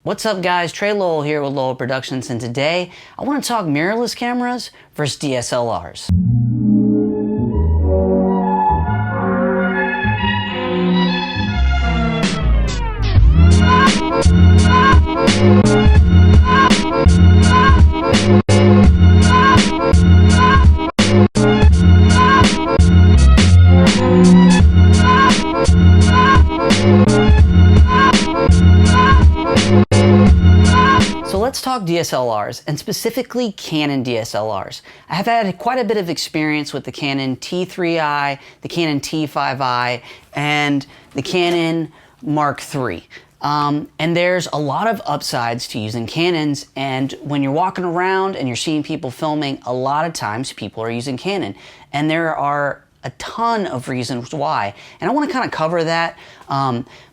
What's up guys, Trey Lowell here with Lowell Productions, and today I want to talk mirrorless cameras versus DSLRs. So let's talk DSLRs, and specifically Canon DSLRs. I have had quite a bit of experience with the Canon T3i, the Canon T5i, and the Canon Mark III. And there's a lot of upsides to using Canons, and when you're walking around and you're seeing people filming, a lot of times people are using Canon. And there are a ton of reasons why, and I want to kind of cover that.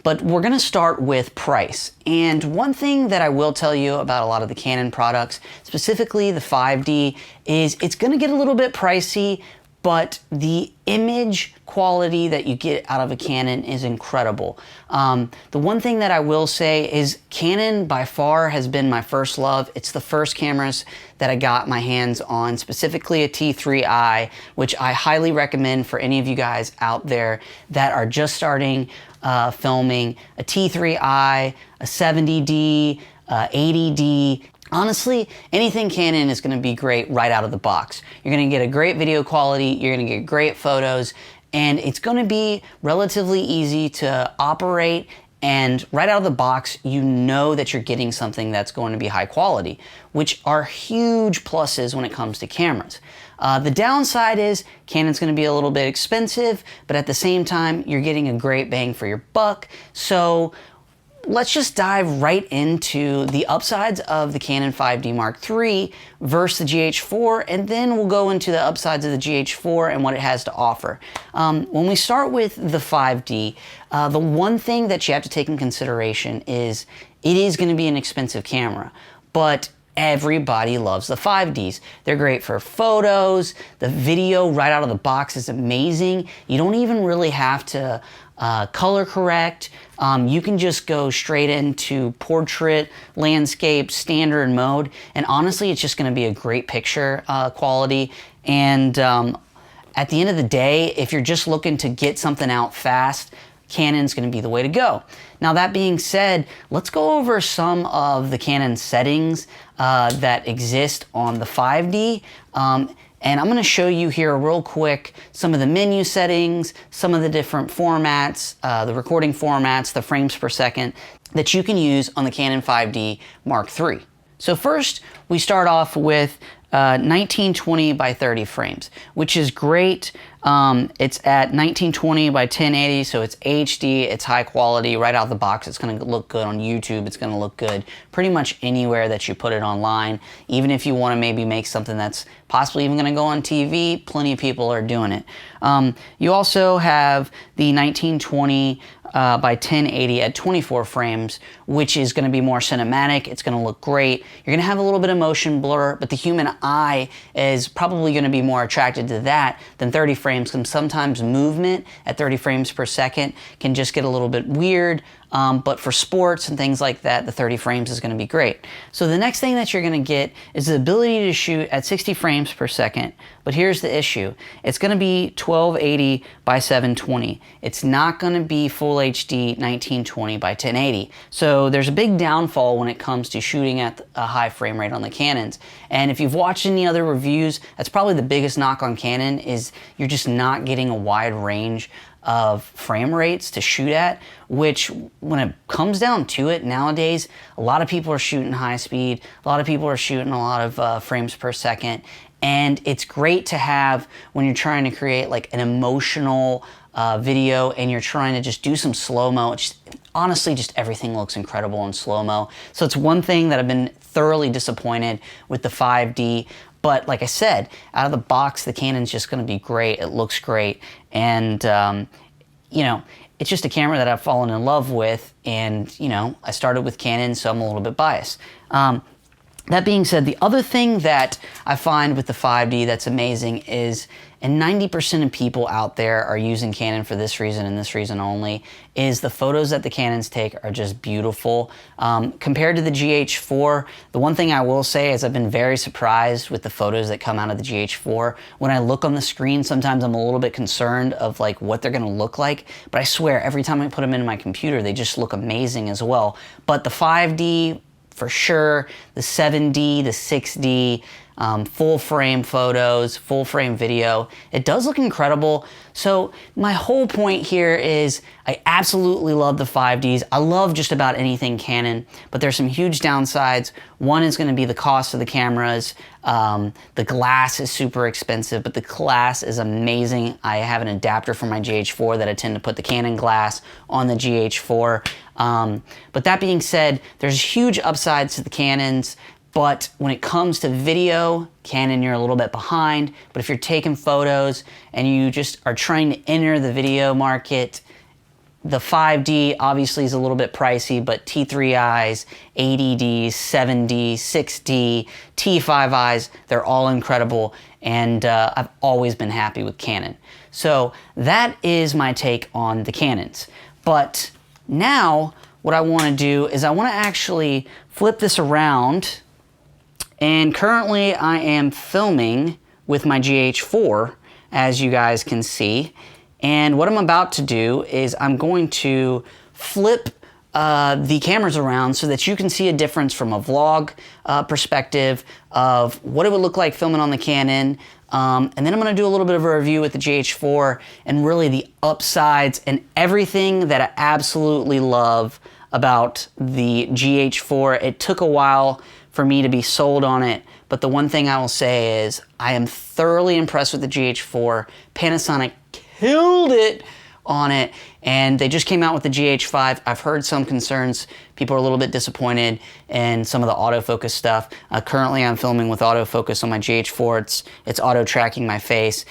But we're going to start with price. And one thing that I will tell you about a lot of the Canon products, specifically the 5D, is it's going to get a little bit pricey, but the image quality that you get out of a Canon is incredible. The one thing that I will say is Canon by far has been my first love. It's the first cameras that I got my hands on, specifically a T3i, which I highly recommend for any of you guys out there that are just starting filming. A T3i, a 70D, 80D. Honestly, anything Canon is going to be great right out of the box. You're going to get a great video quality, you're going to get great photos, and it's going to be relatively easy to operate, and right out of the box, you know that you're getting something that's going to be high quality, which are huge pluses when it comes to cameras. The downside is Canon's going to be a little bit expensive, but at the same time, you're getting a great bang for your buck. So let's just dive right into the upsides of the Canon 5D Mark III versus the GH4, and then we'll go into the upsides of the GH4 and what it has to offer. When we start with the 5D, the one thing that you have to take in consideration is it is going to be an expensive camera, but everybody loves the 5Ds. They're great for photos. The video right out of the box is amazing. You don't even really have to color correct. You can just go straight into portrait, landscape, standard mode, and honestly, it's just going to be a great picture quality. And at the end of the day, if you're just looking to get something out fast, Canon's going to be the way to go. Now that being said, let's go over some of the Canon settings that exist on the 5D. And I'm going to show you here real quick some of the menu settings, some of the different formats, the recording formats, the frames per second that you can use on the Canon 5D Mark III. So first, we start off with 1920 by 30 frames, which is great. It's at 1920 by 1080, so it's HD, it's high quality, right out of the box. It's going to look good on YouTube, it's going to look good pretty much anywhere that you put it online. Even if you want to maybe make something that's possibly even going to go on TV, plenty of people are doing it. You also have the 1920 by 1080 at 24 frames, which is going to be more cinematic. It's going to look great. You're going to have a little bit of motion blur, but the human eye is probably going to be more attracted to that than 30 frames. Sometimes movement at 30 frames per second can just get a little bit weird. But for sports and things like that, the 30 frames is going to be great. So the next thing that you're going to get is the ability to shoot at 60 frames per second. But here's the issue. It's going to be 1280 by 720. It's not going to be full HD 1920 by 1080. So there's a big downfall when it comes to shooting at a high frame rate on the Canons. And if you've watched any other reviews, that's probably the biggest knock on Canon, is you're just not getting a wide range of frame rates to shoot at, which when it comes down to it nowadays, a lot of people are shooting high speed, a lot of people are shooting a lot of frames per second, and it's great to have when you're trying to create like an emotional video and you're trying to just do some slow-mo. Honestly, just everything looks incredible in slow-mo. So it's one thing that I've been thoroughly disappointed with the 5D. But like I said, out of the box, the Canon's just going to be great. It looks great. And, you know, it's just a camera that I've fallen in love with. And, you know, I started with Canon, so I'm a little bit biased. That being said, the other thing that I find with the 5D that's amazing is, and 90% of people out there are using Canon for this reason and this reason only, is the photos that the Canons take are just beautiful. Compared to the GH4, the one thing I will say is I've been very surprised with the photos that come out of the GH4. When I look on the screen, sometimes I'm a little bit concerned of like what they're gonna look like, but I swear every time I put them into my computer, they just look amazing as well. But the 5D, for sure, the 7D, the 6D, full frame photos, full frame video. It does look incredible. So my whole point here is I absolutely love the 5Ds. I love just about anything Canon, but there's some huge downsides. One is going to be the cost of the cameras. The glass is super expensive, but the glass is amazing. I have an adapter for my GH4 that I tend to put the Canon glass on the GH4. But that being said, there's huge upsides to the Canons. But when it comes to video, Canon, you're a little bit behind. But if you're taking photos and you just are trying to enter the video market, the 5D obviously is a little bit pricey, but T3Is, 80Ds, 7D, 6D, T5Is, they're all incredible. And I've always been happy with Canon. So that is my take on the Canons. But now what I want to do is I want to actually flip this around. And currently I am filming with my GH4, as you guys can see. And what I'm about to do is I'm going to flip the cameras around so that you can see a difference from a vlog perspective of what it would look like filming on the Canon. And then I'm going to do a little bit of a review with the GH4 and really the upsides and everything that I absolutely love about the GH4. It took a while for me to be sold on it, but the one thing I will say is I am thoroughly impressed with the GH4. Panasonic killed it on it, and they just came out with the GH5. I've heard some concerns. People are a little bit disappointed in some of the autofocus stuff. Currently I'm filming with autofocus on my GH4. It's auto tracking my face.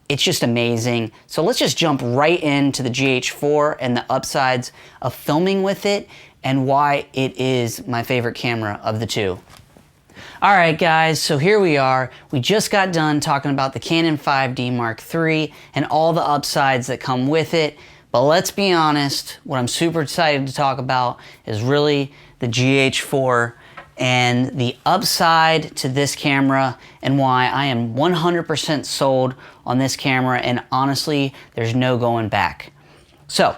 It's just amazing. So let's just jump right into the GH4 and the upsides of filming with it and why it is my favorite camera of the two. All right, guys, so here we are. We just got done talking about the Canon 5D Mark III and all the upsides that come with it. But let's be honest, what I'm super excited to talk about is really the GH4 and the upside to this camera and why I am 100% sold on this camera, and honestly, there's no going back. So,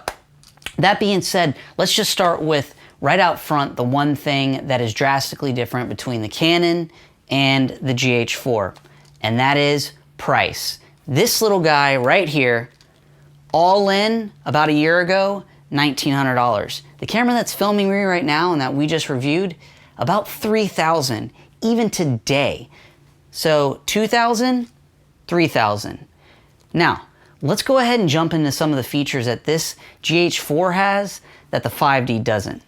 that being said, let's just start with right out front the one thing that is drastically different between the Canon and the GH4, and that is price. This little guy right here, all in about a year ago, $1,900. The camera that's filming me right now and that we just reviewed, about $3,000, even today. So $2,000, $3,000. Now, let's go ahead and jump into some of the features that this GH4 has that the 5D doesn't.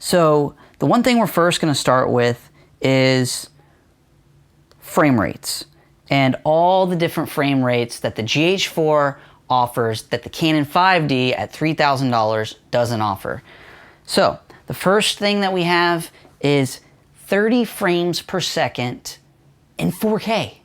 So the one thing we're first going to start with is frame rates and all the different frame rates that the GH4 offers that the Canon 5D at $3,000 doesn't offer. So the first thing that we have is 30 frames per second in 4K.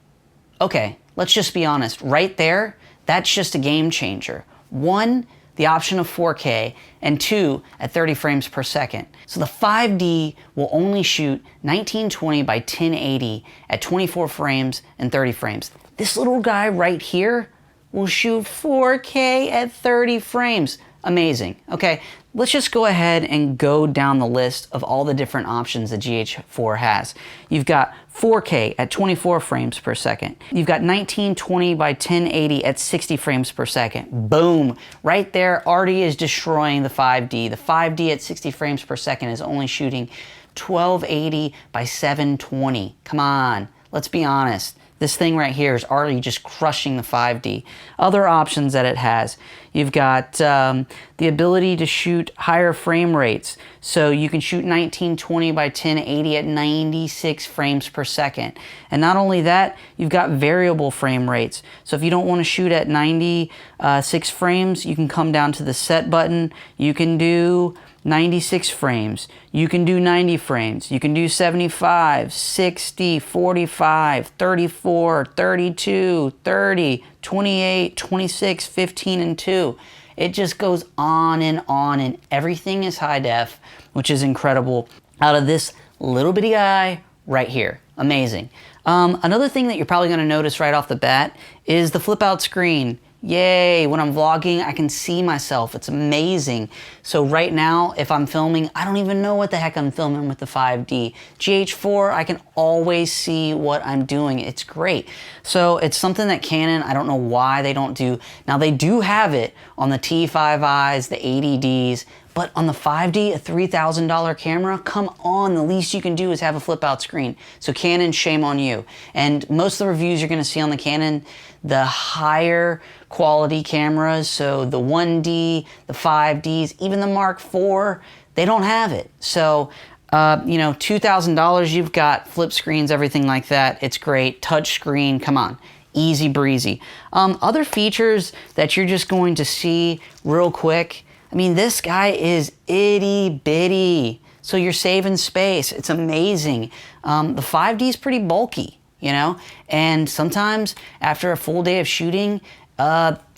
Okay, let's just be honest. Right there, that's just a game changer. One, the option of 4K, and two, at 30 frames per second. So the 5D will only shoot 1920 by 1080 at 24 frames and 30 frames. This little guy right here will shoot 4K at 30 frames. Amazing. Okay, let's just go ahead and go down the list of all the different options the GH4 has. You've got 4K at 24 frames per second. You've got 1920 by 1080 at 60 frames per second. Boom. Right there already is destroying the 5D. The 5D at 60 frames per second is only shooting 1280 by 720. Come on, let's be honest. This thing right here is already just crushing the 5D. Other options that it has, you've got the ability to shoot higher frame rates. So you can shoot 1920 by 1080 at 96 frames per second. And not only that, you've got variable frame rates. So if you don't want to shoot at 96 frames, you can come down to the set button. You can do 96 frames. You can do 90 frames. You can do 75, 60, 45, 34, 32, 30, 28, 26, 15, and 2. It just goes on, and everything is high def, which is incredible. Out of this little bitty guy right here. Amazing. Another thing that you're probably going to notice right off the bat is the flip out screen. Yay, when I'm vlogging, I can see myself. It's amazing. So right now, if I'm filming, I don't even know what the heck I'm filming with the 5D. GH4, I can always see what I'm doing. It's great. So it's something that Canon, I don't know why they don't do. Now they do have it on the T5Is, the 80Ds, but on the 5D, a $3,000 camera, come on, the least you can do is have a flip out screen. So Canon, shame on you. And most of the reviews you're gonna see on the Canon, the higher quality cameras, so the 1D, the 5Ds, even the Mark IV, they don't have it. So, you know, $2,000, you've got flip screens, everything like that. It's great. Touch screen, come on. Easy breezy. Other features that you're just going to see real quick, I mean, this guy is itty bitty, so you're saving space. It's amazing. The 5D is pretty bulky, you know, and sometimes after a full day of shooting,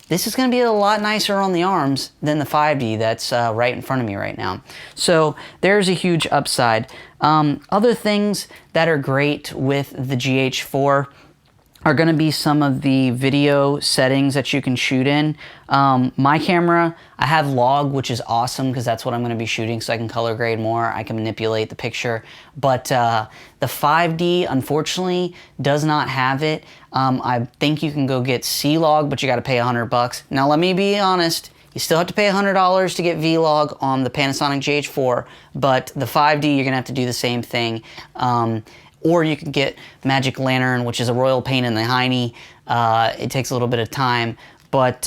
this is going to be a lot nicer on the arms than the 5D that's right in front of me right now. So there's a huge upside. Other things that are great with the GH4 are going to be some of the video settings that you can shoot in. My camera, I have log, which is awesome because that's what I'm going to be shooting, so I can color grade more, I can manipulate the picture. But the 5D, unfortunately, does not have it. I think you can go get C-Log, but you got to pay $100. Now let me be honest, you still have to pay $100 to get V-Log on the Panasonic GH4, but the 5D, you're going to have to do the same thing. Or you can get Magic Lantern, which is a royal pain in the hiney. It takes a little bit of time. But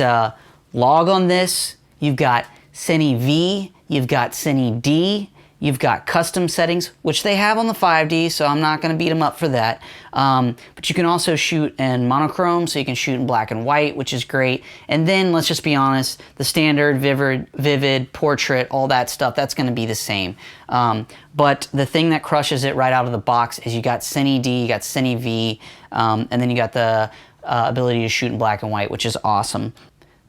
log on this, you've got Cine V, you've got Cine D, you've got custom settings, which they have on the 5D, so I'm not going to beat them up for that. But you can also shoot in monochrome, so you can shoot in black and white, which is great. And then, let's just be honest, the standard, vivid, portrait, all that stuff, that's going to be the same. But the thing that crushes it right out of the box is you got Cine D, you got Cine V, and then you got the ability to shoot in black and white, which is awesome.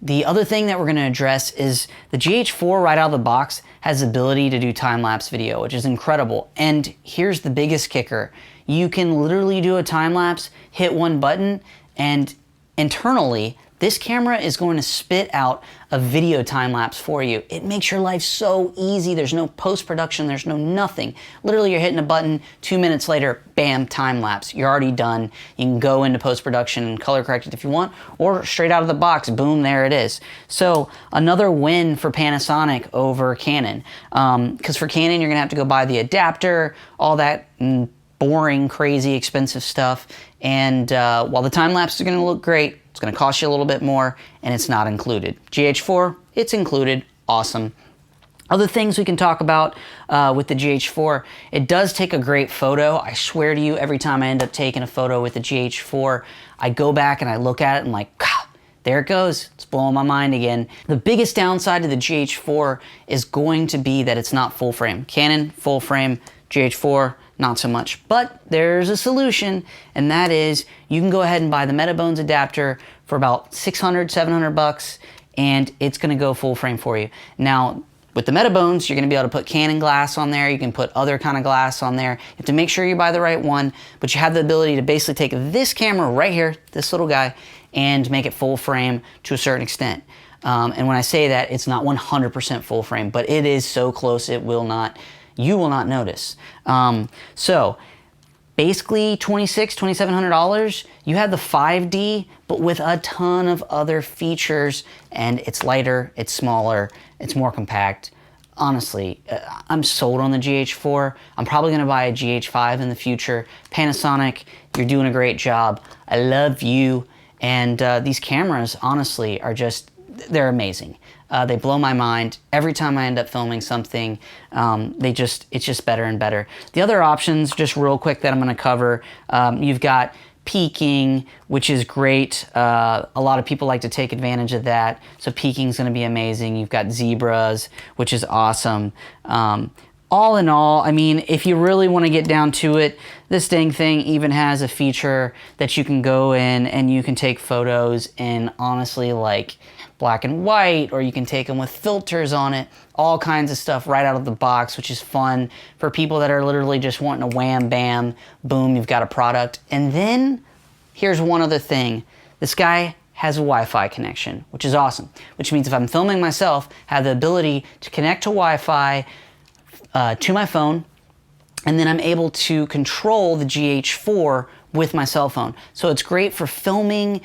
The other thing that we're going to address is the GH4 right out of the box has the ability to do time-lapse video, which is incredible. And here's the biggest kicker. You can literally do a time-lapse, hit one button, and internally, this camera is going to spit out a video time-lapse for you. It makes your life so easy. There's no post-production, there's no nothing. Literally, you're hitting a button, 2 minutes later, bam, time-lapse. You're already done. You can go into post-production and color correct it if you want, or straight out of the box, boom, there it is. So another win for Panasonic over Canon. Because for Canon, you're gonna have to go buy the adapter, all that boring, crazy, expensive stuff. And while the time-lapse is gonna look great, it's going to cost you a little bit more, and it's not included. GH4, it's included. Awesome. Other things we can talk about with the GH4, it does take a great photo. I swear to you, every time I end up taking a photo with the GH4, I go back and I look at it and I'm like, God, there it goes. It's blowing my mind again. The biggest downside to the GH4 is going to be that it's not full frame. Canon, full frame, GH4, not so much. But there's a solution, and that is you can go ahead and buy the Metabones adapter for about $600, $700, and it's gonna go full frame for you. Now, with the Metabones, you're gonna be able to put Canon glass on there, you can put other kind of glass on there. You have to make sure you buy the right one, but you have the ability to basically take this camera right here, this little guy, and make it full frame to a certain extent. And when I say that, it's not 100% full frame, but it is so close you will not notice. So basically $2,600, $2,700, you have the 5D, but with a ton of other features, and it's lighter, it's smaller, it's more compact. Honestly, I'm sold on the GH4. I'm probably gonna buy a GH5 in the future. Panasonic, you're doing a great job. I love you. And these cameras, honestly, are just, they're amazing. They blow my mind. Every time I end up filming something, it's just better and better. The other options, just real quick that I'm gonna cover, you've got peaking, which is great. A lot of people like to take advantage of that. So peaking is going to be amazing. You've got zebras, which is awesome. All in all, I mean, if you really want to get down to it, this dang thing even has a feature that you can go in and you can take photos in, honestly, like black and white, or you can take them with filters on it, all kinds of stuff right out of the box, which is fun for people that are literally just wanting a wham, bam, boom, you've got a product. And then here's one other thing. This guy has a Wi-Fi connection, which is awesome, which means if I'm filming myself, I have the ability to connect to Wi-Fi to my phone, and then I'm able to control the GH4 with my cell phone. So it's great for filming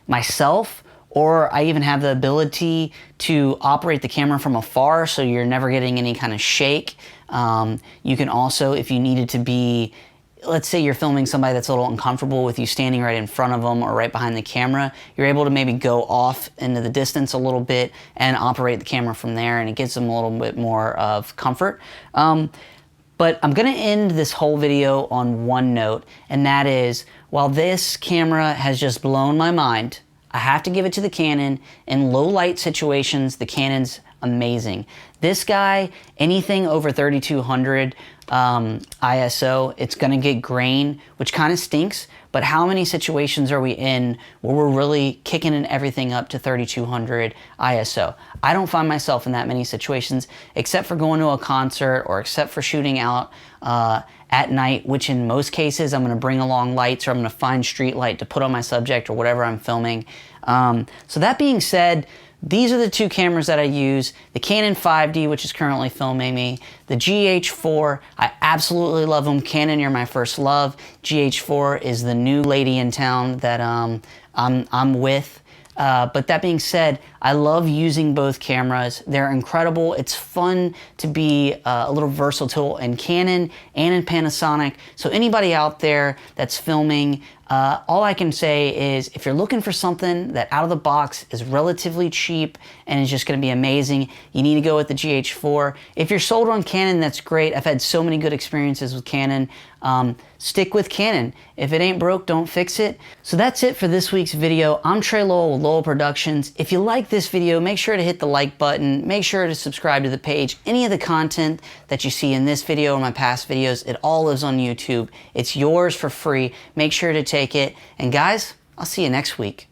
myself, or I even have the ability to operate the camera from afar, so you're never getting any kind of shake. You can also, if you needed to be, let's say you're filming somebody that's a little uncomfortable with you standing right in front of them or right behind the camera, you're able to maybe go off into the distance a little bit and operate the camera from there, and it gives them a little bit more of comfort. But I'm gonna end this whole video on one note, and that is, while this camera has just blown my mind, I have to give it to the Canon. In low light situations, the Canon's amazing. This guy, anything over 3200 ISO, it's gonna get grain, which kind of stinks, but how many situations are we in where we're really kicking everything up to 3200 ISO? I don't find myself in that many situations, except for going to a concert or except for shooting out at night, which in most cases I'm gonna bring along lights, or I'm gonna find street light to put on my subject or whatever I'm filming. So that being said, these are the two cameras that I use. The Canon 5D, which is currently filming me. The GH4, I absolutely love them. Canon, you're my first love. GH4 is the new lady in town that I'm with. But that being said, I love using both cameras. They're incredible. It's fun to be a little versatile in Canon and in Panasonic. So anybody out there that's filming, all I can say is, if you're looking for something that out of the box is relatively cheap and is just gonna be amazing, you need to go with the GH4. If you're sold on Canon, that's great. I've had so many good experiences with Canon. Stick with Canon. If it ain't broke, don't fix it. So that's it for this week's video. I'm Trey Lowell with Lowell Productions. If you like this video, make sure to hit the like button. Make sure to subscribe to the page. Any of the content that you see in this video or my past videos, it all lives on YouTube. It's yours for free. Make sure to take it. And guys, I'll see you next week.